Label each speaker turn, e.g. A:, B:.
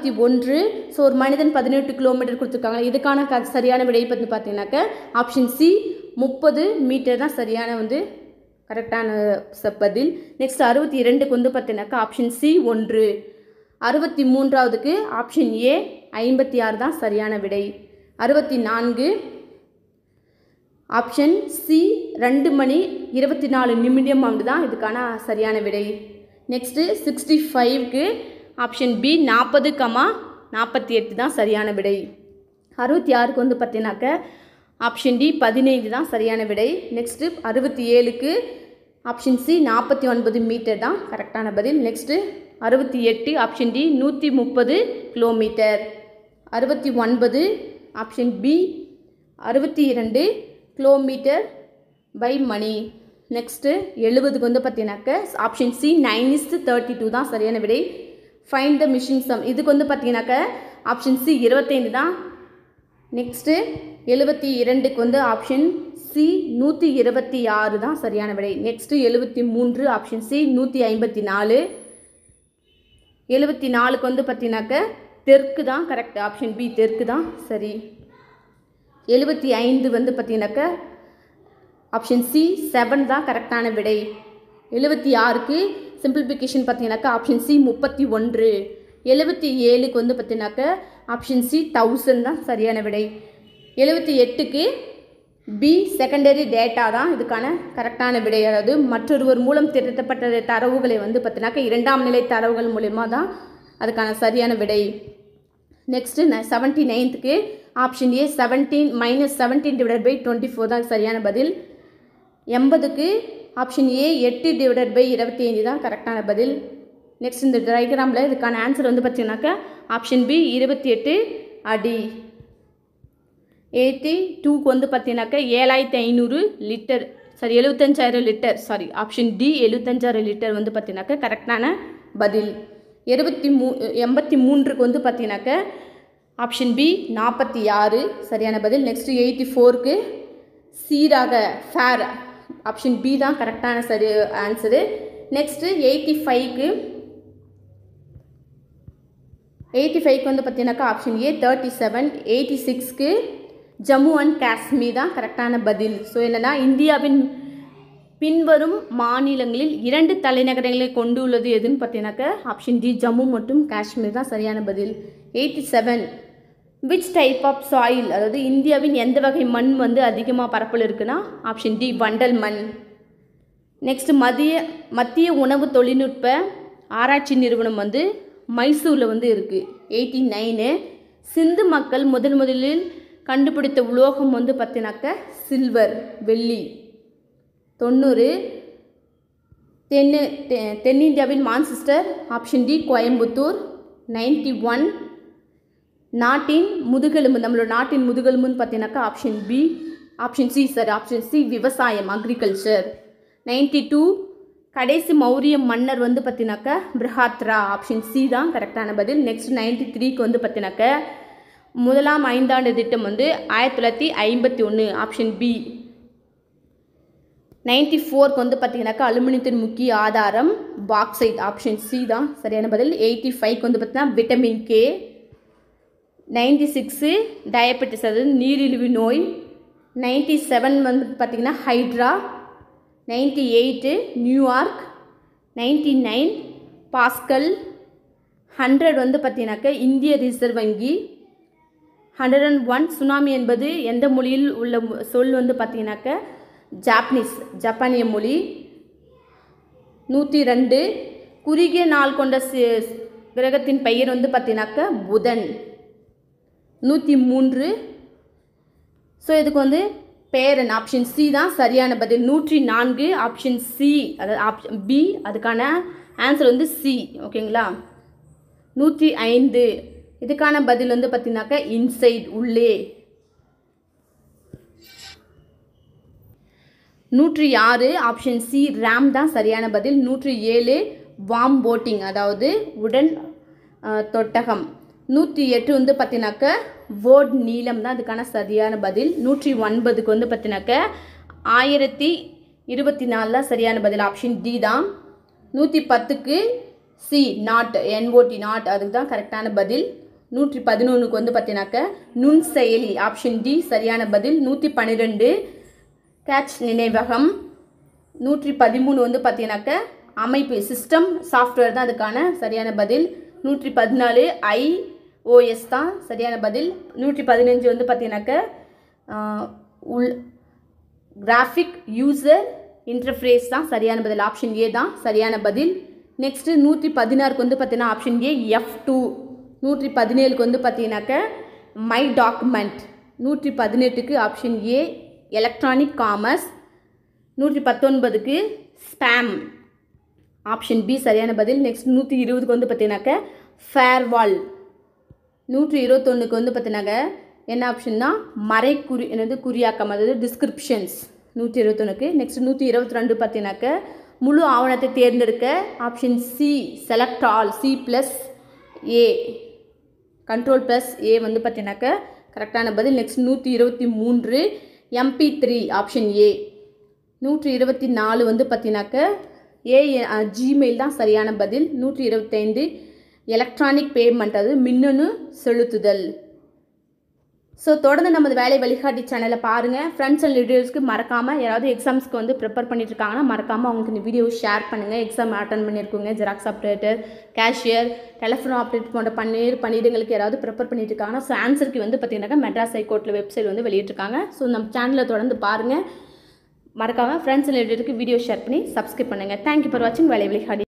A: 61. So ஒரு மனிதன் 18 kilometre கொடுத்துருக்காங்க. இதுக்கான சரியான விடை வந்து பார்த்தீங்கன்னாக்க ஆப்ஷன் சி 30 மீட்டர் தான் சரியான வந்து கரெக்டான பதில். நெக்ஸ்ட் 62க்கு வந்து பார்த்தீங்கன்னாக்கா ஆப்ஷன் சி 1. 63வதுக்கு ஆப்ஷன் ஏ 56 தான் சரியான விடை. 64 ஆப்ஷன் சி 2 மணி 24 நிமிடம் தான் இதுக்கான சரியான விடை. நெக்ஸ்ட்டு 65க்கு ஆப்ஷன் பி 40,48 தான் சரியான விடை. 66க்கு வந்து பார்த்தீங்கன்னாக்க ஆப்ஷன் டி 15 தான் சரியான விடை. நெக்ஸ்ட்டு 67க்கு ஆப்ஷன் சி 49 மீட்டர் தான் கரெக்டான பதில். Next 68 option D 130 kilometre. 69 option B 62 kilometre by மணி. நெக்ஸ்ட்டு 70க்கு வந்து பார்த்தீங்கன்னாக்க ஆப்ஷன் சி 9:32 தான் சரியான விடை. Find the missing sum. இதுக்கு வந்து பார்த்தீங்கன்னாக்க ஆப்ஷன் சி 25 தான். நெக்ஸ்ட்டு 72க்கு வந்து ஆப்ஷன் சி 126 தான் சரியான விடை. Next 73 option C 154. 74க்கு வந்து பார்த்தீங்கன்னாக்க தெற்கு தான் கரெக்ட். ஆப்ஷன் பி தெற்கு தான் சரி. 75 வந்து பார்த்தீங்கன்னாக்க ஆப்ஷன் சி 7 தான் கரெக்டான விடை. 76க்கு சிம்பிளிஃபிகேஷன் பார்த்தீங்கன்னாக்கா ஆப்ஷன் சி 31. 77க்கு வந்து பார்த்தீங்கன்னாக்க ஆப்ஷன் சி 1000 தான் சரியான விடை. 78க்கு பி செகண்டரி டேட்டா தான் இதுக்கான கரெக்டான விடை. அதாவது மற்றொருவர் மூலம் திரட்டப்பட்ட தரவுகளை வந்து பார்த்தீங்கன்னாக்க 2ஆம் நிலை தரவுகள் மூலமாக தான் அதுக்கான சரியான விடை. நெக்ஸ்ட்டு 79க்கு ஆப்ஷன் ஏ 17 தான் சரியான பதில். 80க்கு ஆப்ஷன் ஏ 8/25 தான் கரெக்டான பதில். நெக்ஸ்ட் இந்த டயக்ராமில் இதுக்கான ஆன்சர் வந்து பார்த்தீங்கன்னாக்கா ஆப்ஷன் பி 28 அடி. 82க்கு வந்து பார்த்தீங்கன்னாக்கா 7500 litre sorry 75,000 litre sorry option D 75,000 litre வந்து பார்த்தீங்கன்னாக்கா கரெக்டான பதில். 83க்கு வந்து பார்த்தீங்கன்னாக்கா ஆப்ஷன் பி 46 சரியான பதில். நெக்ஸ்ட் 84க்கு சீராக ஃபேர் ஆப்ஷன் பி தான் கரெக்டான சரி ஆன்சரு. நெக்ஸ்ட்டு 85க்கு வந்து பார்த்தீங்கன்னாக்கா ஆப்ஷன் ஏ 37. 86க்கு ஜம்மு அண்ட் காஷ்மீர் தான் கரெக்டான பதில். ஸோ என்னென்னா இந்தியாவின் பின்வரும் மாநிலங்களில் 2 தலைநகரங்களை கொண்டுள்ளது எதுன்னு பார்த்தீங்கன்னாக்கா ஆப்ஷன் டி ஜம்மு மற்றும் காஷ்மீர் தான் சரியான பதில். 87 விச் டைப் ஆஃப் சாயில் அதாவது இந்தியாவின் எந்த வகை மண் வந்து அதிகமாக பரப்பல் இருக்குன்னா ஆப்ஷன் டி வண்டல் மண். நெக்ஸ்ட் மத்திய உணவு தொழில்நுட்ப ஆராய்ச்சி நிறுவனம் வந்து மைசூரில் வந்து இருக்குது. 89 சிந்து மக்கள் முதலில் கண்டுபிடித்த உலோகம் வந்து பார்த்தீங்கன்னாக்க சில்வர் வெள்ளி. 90 தென்னிந்தியாவின் மான்செஸ்டர் ஆப்ஷன் டி கோயம்புத்தூர். 91 நாட்டின் முதுகெலும்பு நம்மளோட நாட்டின் முதுகெலும்புன்னு பார்த்தீங்கன்னாக்கா ஆப்ஷன் சி விவசாயம் அக்ரிகல்ச்சர். 92 கடைசி மௌரிய மன்னர் வந்து பார்த்தீங்கன்னாக்கா பிருஹாத்ரா ஆப்ஷன் சி தான் கரெக்டான பதில். நெக்ஸ்ட் 93க்கு வந்து பார்த்தீங்கன்னாக்கா முதலாம் ஐந்தாண்டு திட்டம் வந்து 1951 ஆப்ஷன் பி. 94க்கு வந்து பார்த்தீங்கன்னாக்கா அலுமினியத்தின் முக்கிய ஆதாரம் பாக்சைட் ஆப்ஷன் சி தான் சரியான பதில். 85க்கு வந்து பார்த்தீங்கன்னா விட்டமின் கே. 96 டயபெட்டிஸ் அதாவது நீரிழிவு நோய். 97 வந்து பார்த்திங்கன்னா ஹைட்ரா. 98 நியூயார்க். 99 பாஸ்கல். 100 வந்து பார்த்திங்கனாக்க இந்திய ரிசர்வ் வங்கி. 101 சுனாமி என்பது எந்த மொழியில் உள்ள சொல் வந்து பார்த்திங்கனாக்க ஜப்பானிய மொழி. 102 குறுகிய நாள் கொண்ட கிரகத்தின் பெயர் வந்து பார்த்திங்கனாக்க புதன். 103 ஸோ இதுக்கு வந்து பேரன் ஆப்ஷன் சி தான் சரியான பதில். 104 ஆப்ஷன் சி அதாவது ஆப்ஷன் பி அதுக்கான ஆன்சர் வந்து சி ஓகேங்களா. 105 இதுக்கான பதில் வந்து பார்த்தீங்கன்னாக்க இன்சைட் உள்ளே. 106 ஆப்ஷன் சி ரேம் தான் சரியான பதில். 107 வார்ம் போட்டிங் அதாவது உடன் தொட்டகம். 108 வந்து பார்த்தீங்கன்னாக்க வேர்ட் நீளம் தான் அதுக்கான சரியான பதில். 109க்கு வந்து பார்த்தீங்கன்னாக்க 1024 தான் சரியான பதில் ஆப்ஷன் டி தான். 110க்கு சி நாட், என்ஓடி நாட், அதுக்கு தான் கரெக்டான பதில். 111க்கு வந்து பார்த்தீங்கன்னாக்க நுண்செயலி, ஆப்ஷன் டி சரியான பதில். 112 கேட்ச் நினைவகம். 113 வந்து பார்த்தீங்கன்னாக்க அமைப்பு, சிஸ்டம் சாஃப்ட்வேர் தான் அதுக்கான சரியான பதில். 114 ஐஓஎஸ் தான் சரியான பதில். 115 வந்து பார்த்தீங்கன்னாக்க கிராஃபிக் யூசர் இன்டர்ஃபேஸ் தான் சரியான பதில். ஆப்ஷன் ஏ தான் சரியான பதில். நெக்ஸ்ட்டு 116க்கு வந்து பார்த்தீங்கன்னா ஆப்ஷன் ஏ F2. 117க்கு வந்து பார்த்தீங்கன்னாக்க மை டாக்குமெண்ட். 118க்கு ஆப்ஷன் ஏ எலக்ட்ரானிக் காமர்ஸ். 119க்கு ஸ்பேம், ஆப்ஷன் பி சரியான பதில். நெக்ஸ்ட் 120க்கு வந்து பார்த்தீங்கன்னாக்க ஃபேர்வால். 121க்கு வந்து பார்த்தீங்கன்னாக்க என்ன ஆப்ஷன்னா மறைக்குறி, என்னது குறியாக்கம், அதாவது டிஸ்கிரிப்ஷன்ஸ். 121க்கு. நெக்ஸ்ட் 122 பார்த்தீங்கன்னாக்க முழு ஆவணத்தை தேர்ந்தெடுக்க, option C select all, C+A, Ctrl+A வந்து பார்த்தீங்கன்னாக்க கரெக்டான பதில். Next 123 MP3, option A. 124 வந்து பார்த்தீங்கன்னாக்க ஜிமெயில் தான் சரியான பதில். 125 எலக்ட்ரானிக் பேமெண்ட், அது மின்னணு செலுத்துதல். ஸோ தொடர்ந்து நமது வேலை வழிகாட்டி சேனலை பாருங்கள். ஃப்ரெண்ட்ஸ் அண்ட் ரிலேட்டிவ்ஸ்க்கு மறக்காமல், யாராவது எக்ஸாம்ஸ்க்கு வந்து ப்ரிப்பேர் பண்ணிட்டு இருக்காங்கன்னா மறக்காமல் அவங்களுக்கு இந்த வீடியோ ஷேர் பண்ணுங்கள். எக்ஸாம் அட்டன் பண்ணியிருக்கோங்க, Xerox operator, cashier, telephone operator போன்ற பணியிடங்களுக்கு யாராவது ப்ரிப்பேர் பண்ணிட்டு இருக்காங்கன்னா ஸோ ஆன்சருக்கு வந்து பார்த்தீங்கன்னாக்கா மெட்ராஸ் ஹைகோர்ட்டில் வெப்சைட் வந்து வெளியிட்டிருக்காங்க. ஸோ நம்ம சேனலை தொடர்ந்து பாருங்கள். மறக்காமல் ஃப்ரெண்ட்ஸ் அண்ட் ரிலேட்டிவ்க்கு வீடியோ ஷேர் பண்ணி சப்ஸ்கிரைப் பண்ணுங்கள். தேங்க்யூ ஃபார் வாட்சிங் வேலை வழிகாட்டி.